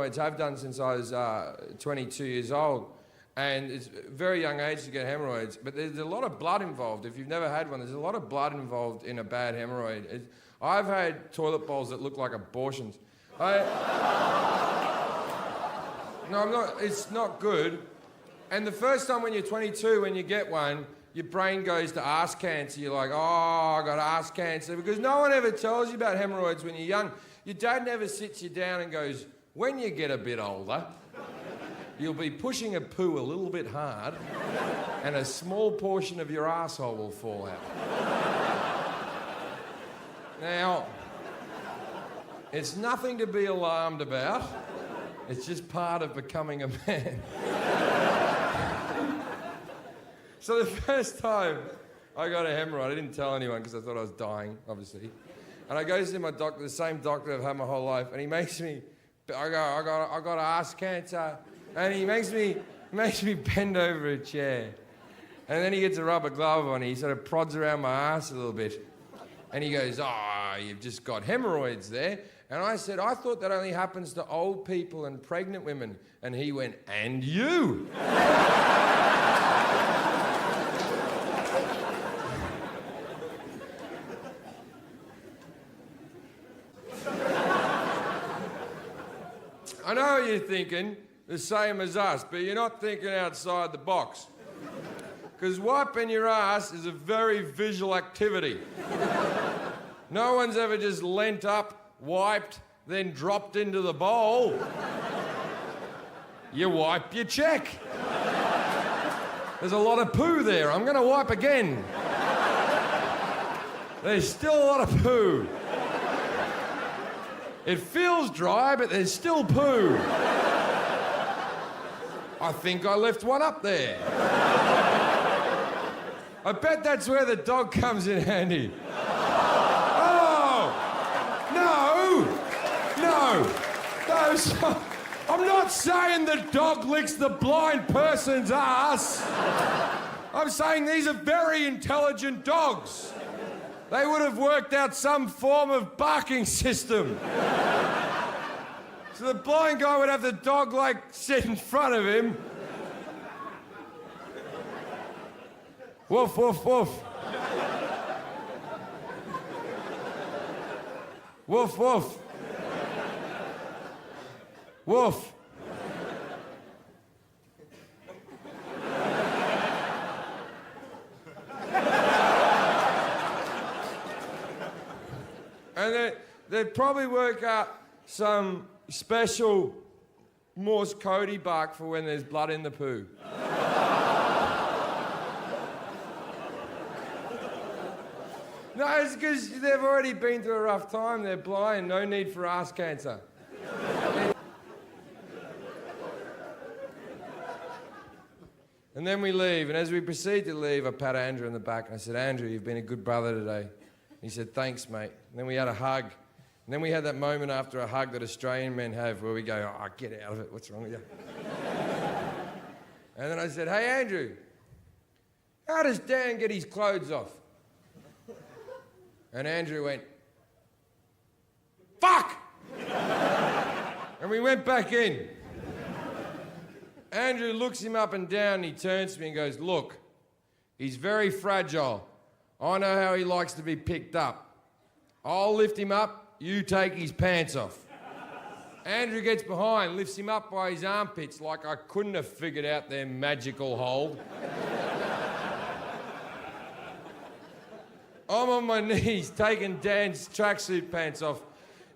hemorrhoids, have done since I was 22 years old. And it's a very young age to get hemorrhoids, but there's a lot of blood involved. If you've never had one, there's a lot of blood involved in a bad hemorrhoid. I've had toilet bowls that look like abortions. No, I'm not, it's not good. And the first time when you're 22, when you get one, your brain goes to ass cancer. You're like, oh, I got ass cancer. Because no one ever tells you about hemorrhoids when you're young. Your dad never sits you down and goes, when you get a bit older, you'll be pushing a poo a little bit hard and a small portion of your asshole will fall out. Now, it's nothing to be alarmed about. It's just part of becoming a man. So the first time I got a hemorrhoid, I didn't tell anyone because I thought I was dying, obviously. And I go to see my doctor, the same doctor I've had my whole life, and he makes me, I got ass cancer, and he makes me bend over a chair. And then he gets a rubber glove on, he sort of prods around my ass a little bit. And he goes, oh, you've just got hemorrhoids there. And I said, I thought that only happens to old people and pregnant women. And he went, and you. I know what you're thinking, the same as us, but you're not thinking outside the box. Because wiping your ass is a very visual activity. No one's ever just leant up, wiped, then dropped into the bowl. You wipe, you check. There's a lot of poo there. I'm going to wipe again. There's still a lot of poo. It feels dry, but there's still poo. I think I left one up there. I bet that's where the dog comes in handy. Oh! No, so, I'm not saying the dog licks the blind person's ass. I'm saying these are very intelligent dogs. They would have worked out some form of barking system. So the blind guy would have the dog, like, sit in front of him. Woof, woof, woof. Woof, woof. Woof. And they'd probably work out some special Morse code bark for when there's blood in the poo. No, it's because they've already been through a rough time. They're blind, no need for ass cancer. And then we leave, and as we proceed to leave, I pat Andrew in the back, and I said, Andrew, you've been a good brother today. He said, thanks, mate. And then we had a hug. And then we had that moment after a hug that Australian men have where we go, oh, get out of it, what's wrong with you? And then I said, hey, Andrew, how does Dan get his clothes off? And Andrew went, fuck! And we went back in. Andrew looks him up and down, and he turns to me and goes, look, he's very fragile. I know how he likes to be picked up. I'll lift him up, you take his pants off. Andrew gets behind, lifts him up by his armpits like I couldn't have figured out their magical hold. I'm on my knees taking Dan's tracksuit pants off.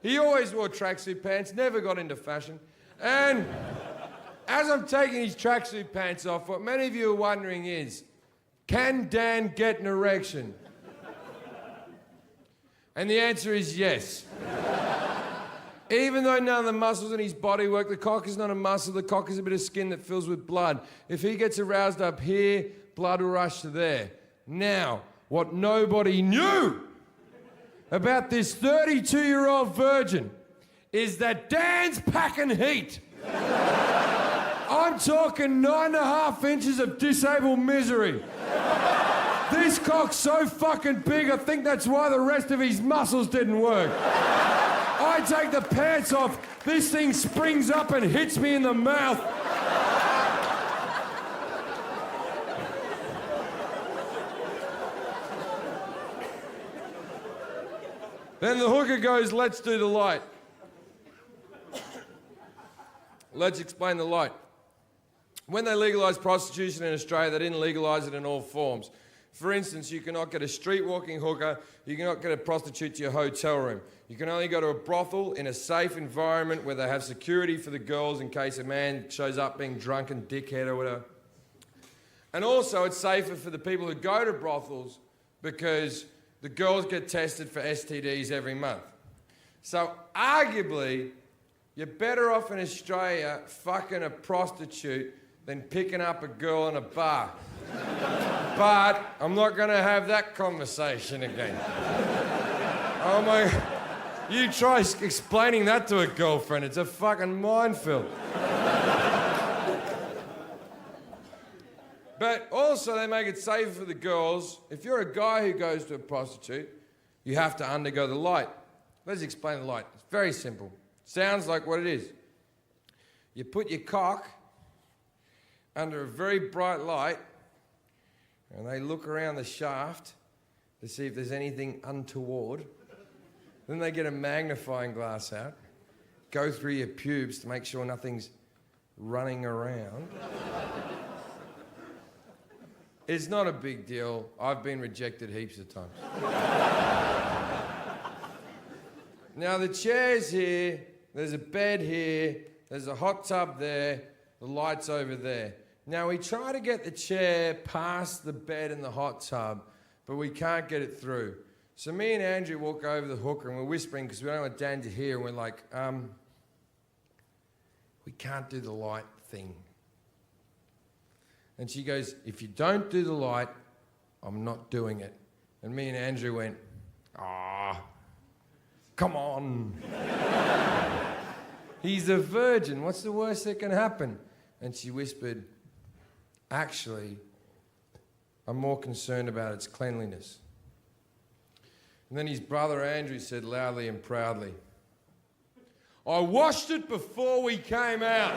He always wore tracksuit pants, never got into fashion. And as I'm taking his tracksuit pants off, what many of you are wondering is, can Dan get an erection? And the answer is yes. Even though none of the muscles in his body work, the cock is not a muscle, the cock is a bit of skin that fills with blood. If he gets aroused up here, blood will rush to there. Now, what nobody knew about this 32-year-old virgin is that Dan's packing heat. I'm talking 9.5 inches of disabled misery. This cock's so fucking big, I think that's why the rest of his muscles didn't work. I I take the pants off, this thing springs up and hits me in the mouth. Then the hooker goes, let's do the light. Let's explain the light. When they legalised prostitution in Australia, they didn't legalise it in all forms. For instance, you cannot get a street-walking hooker, you cannot get a prostitute to your hotel room. You can only go to a brothel in a safe environment where they have security for the girls in case a man shows up being drunk and dickhead or whatever. And also it's safer for the people who go to brothels because the girls get tested for STDs every month. So arguably, you're better off in Australia fucking a prostitute than picking up a girl in a bar. But I'm not going to have that conversation again. Oh my... You try explaining that to a girlfriend, it's a fucking minefield. But also they make it safer for the girls. If you're a guy who goes to a prostitute, you have to undergo the light. Let's explain the light. It's very simple. Sounds like what it is. You put your cock under a very bright light and they look around the shaft to see if there's anything untoward. Then they get a magnifying glass out, go through your pubes to make sure nothing's running around. It's not a big deal. I've been rejected heaps of times. Now the chair's here, there's a bed here, there's a hot tub there, the light's over there. Now we try to get the chair past the bed and the hot tub, but we can't get it through. So me and Andrew walk over the hooker and we're whispering because we don't want Dan to hear, and we're like, we can't do the light thing. And she goes, if you don't do the light, I'm not doing it. And me and Andrew went, come on. He's a virgin, what's the worst that can happen? And she whispered, actually, I'm more concerned about its cleanliness. And then his brother Andrew said loudly and proudly, I washed it before we came out.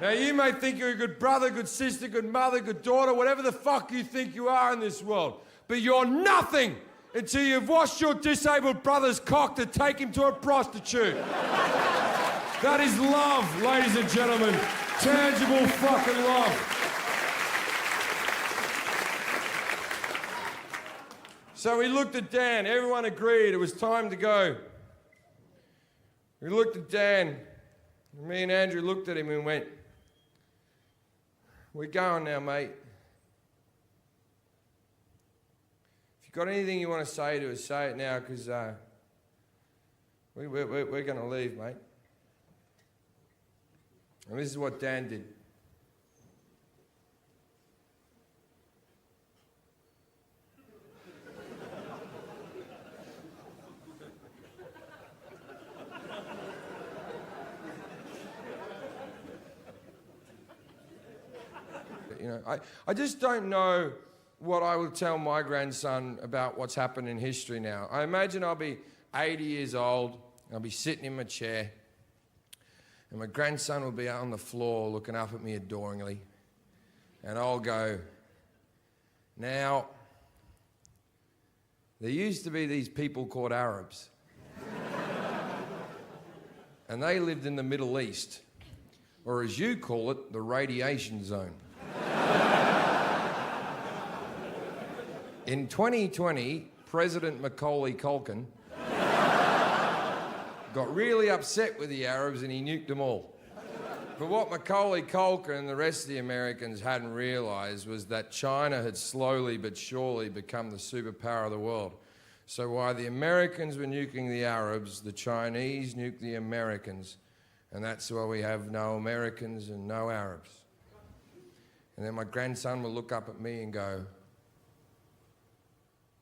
Now you may think you're a good brother, good sister, good mother, good daughter, whatever the fuck you think you are in this world. But you're nothing until you've washed your disabled brother's cock to take him to a prostitute. That is love, ladies and gentlemen. Tangible fucking love. So we looked at Dan, everyone agreed it was time to go. We looked at Dan, and me and Andrew looked at him and went, we're going now, mate. If you've got anything you want to say to us, say it now, because we're going to leave, mate. And this is what Dan did. You know, I just don't know what I will tell my grandson about what's happened in history now. I imagine I'll be 80 years old, and I'll be sitting in my chair, and my grandson will be out on the floor looking up at me adoringly, and I'll go, now, there used to be these people called Arabs, and they lived in the Middle East, or as you call it, the radiation zone. In 2020, President Macaulay Culkin got really upset with the Arabs and he nuked them all. But what Macaulay Culkin and the rest of the Americans hadn't realised was that China had slowly but surely become the superpower of the world. So while the Americans were nuking the Arabs, the Chinese nuked the Americans. And that's why we have no Americans and no Arabs. And then my grandson will look up at me and go,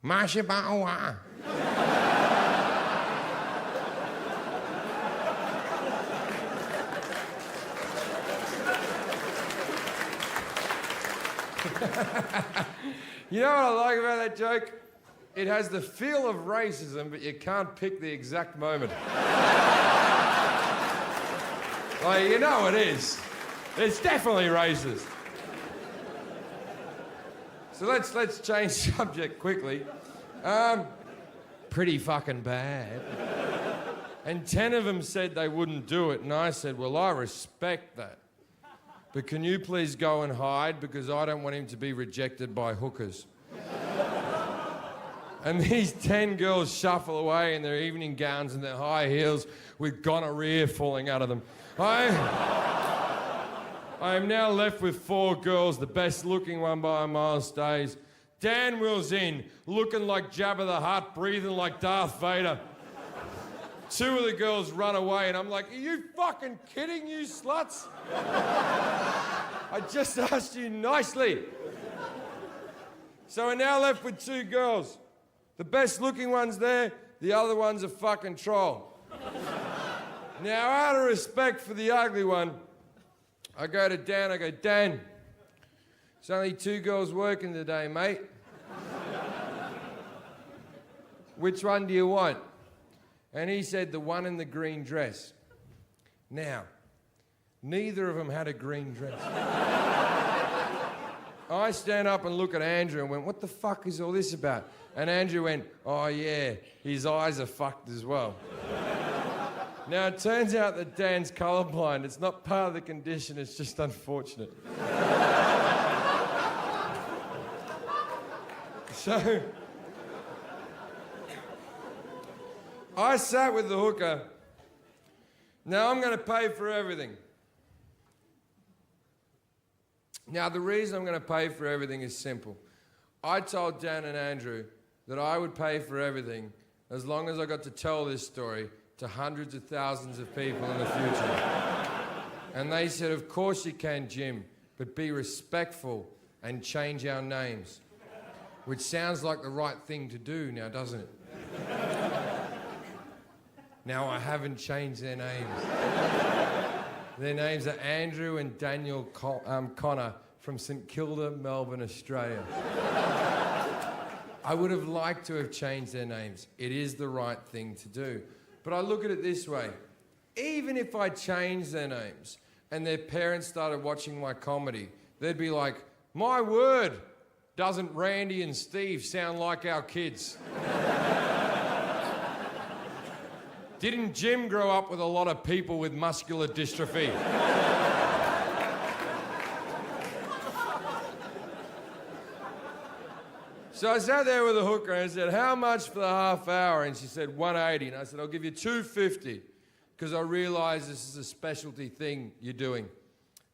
Masha Bawa. You know what I like about that joke? It has the feel of racism, but you can't pick the exact moment. Like, you know it is. It's definitely racist. So let's change subject quickly. Pretty fucking bad. And 10 of them said they wouldn't do it, and I said, well, I respect that. But can you please go and hide, because I don't want him to be rejected by hookers. And these 10 girls shuffle away in their evening gowns and their high heels with gonorrhea falling out of them. I am now left with 4 girls. The best looking one by a mile stays. Dan wheels in, looking like Jabba the Hutt, breathing like Darth Vader. 2 of the girls run away, and I'm like, are you fucking kidding, you sluts? I just asked you nicely. So we're now left with 2 girls. The best looking one's there, the other one's a fucking troll. Now, out of respect for the ugly one, I go to Dan, I go, Dan, there's only 2 girls working today, mate. Which one do you want? And he said, the one in the green dress. Now, neither of them had a green dress. I stand up and look at Andrew and went, what the fuck is all this about? And Andrew went, oh yeah, his eyes are fucked as well. Now, it turns out that Dan's colourblind. It's not part of the condition, it's just unfortunate. So, I sat with the hooker. Now I'm going to pay for everything. Now, the reason I'm going to pay for everything is simple. I told Dan and Andrew that I would pay for everything as long as I got to tell this story to hundreds of thousands of people in the future. And they said, of course you can, Jim, but be respectful and change our names. Which sounds like the right thing to do now, doesn't it? Now, I haven't changed their names. Their names are Andrew and Daniel Connor from St Kilda, Melbourne, Australia. I would have liked to have changed their names. It is the right thing to do. But I look at it this way. Even if I changed their names and their parents started watching my comedy, they'd be like, my word, doesn't Randy and Steve sound like our kids? Didn't Jim grow up with a lot of people with muscular dystrophy? So I sat there with a hooker and I said, how much for the half hour? And she said, $180. And I said, I'll give you $250 because I realise this is a specialty thing you're doing.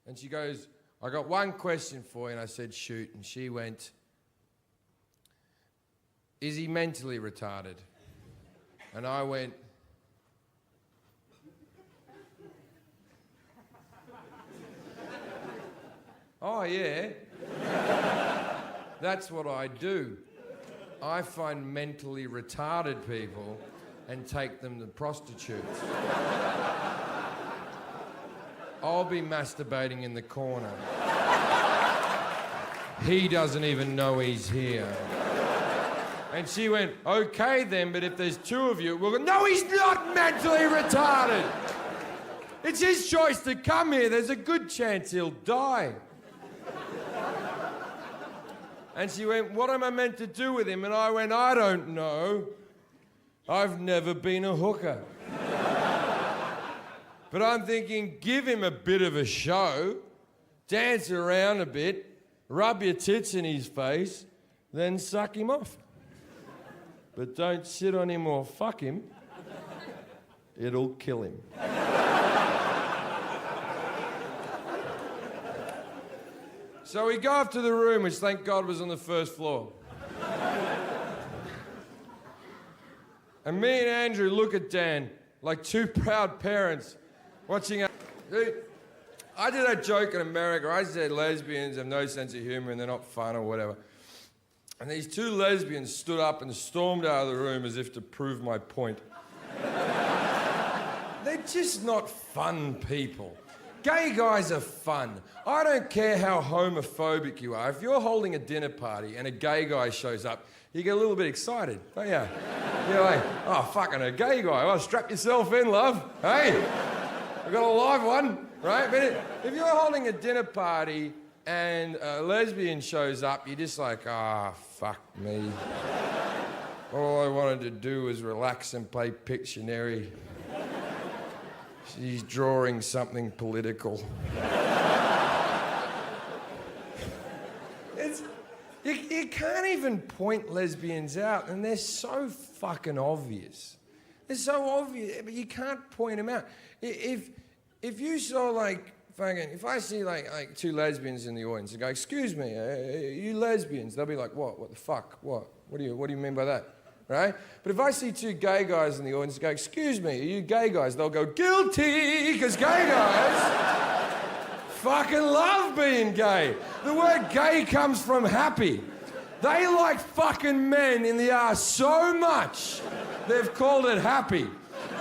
And she goes, I got one question for you. And I said, shoot. And she went, is he mentally retarded? And I went, oh, yeah. That's what I do. I find mentally retarded people and take them to prostitutes. I'll be masturbating in the corner. He doesn't even know he's here. And she went, okay then, but if there's 2 of you, we'll go, no, he's not mentally retarded. It's his choice to come here. There's a good chance he'll die. And she went, what am I meant to do with him? And I went, I don't know. I've never been a hooker. But I'm thinking, give him a bit of a show, dance around a bit, rub your tits in his face, then suck him off. But don't sit on him or fuck him. It'll kill him. So we go up to the room, which thank God was on the first floor. And me and Andrew look at Dan like 2 proud parents watching us. I did that joke in America. I said lesbians have no sense of humour and they're not fun or whatever. And these 2 lesbians stood up and stormed out of the room as if to prove my point. They're just not fun people. Gay guys are fun. I don't care how homophobic you are. If you're holding a dinner party and a gay guy shows up, you get a little bit excited, don't you? You're like, oh, fucking a gay guy. Oh, strap yourself in, love. Hey, I've got a live one, right? But if you're holding a dinner party and a lesbian shows up, you're just like, ah, oh, fuck me. All I wanted to do was relax and play Pictionary. She's drawing something political. You can't even point lesbians out, and they're so fucking obvious. They're so obvious, but you can't point them out. If you saw like fucking, if I see like two lesbians in the audience and go, "Excuse me, are you lesbians?" They'll be like, "What? What the fuck? What? What do you mean by that?" Right? But if I see two gay guys in the audience and go, "Excuse me, are you gay guys?" They'll go, "Guilty," because gay guys fucking love being gay. The word gay comes from happy. They like fucking men in the ass so much, they've called it happy.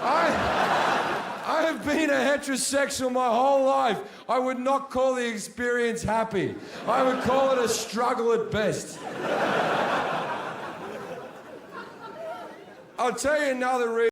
I have been a heterosexual my whole life. I would not call the experience happy. I would call it a struggle at best. I'll tell you another reason.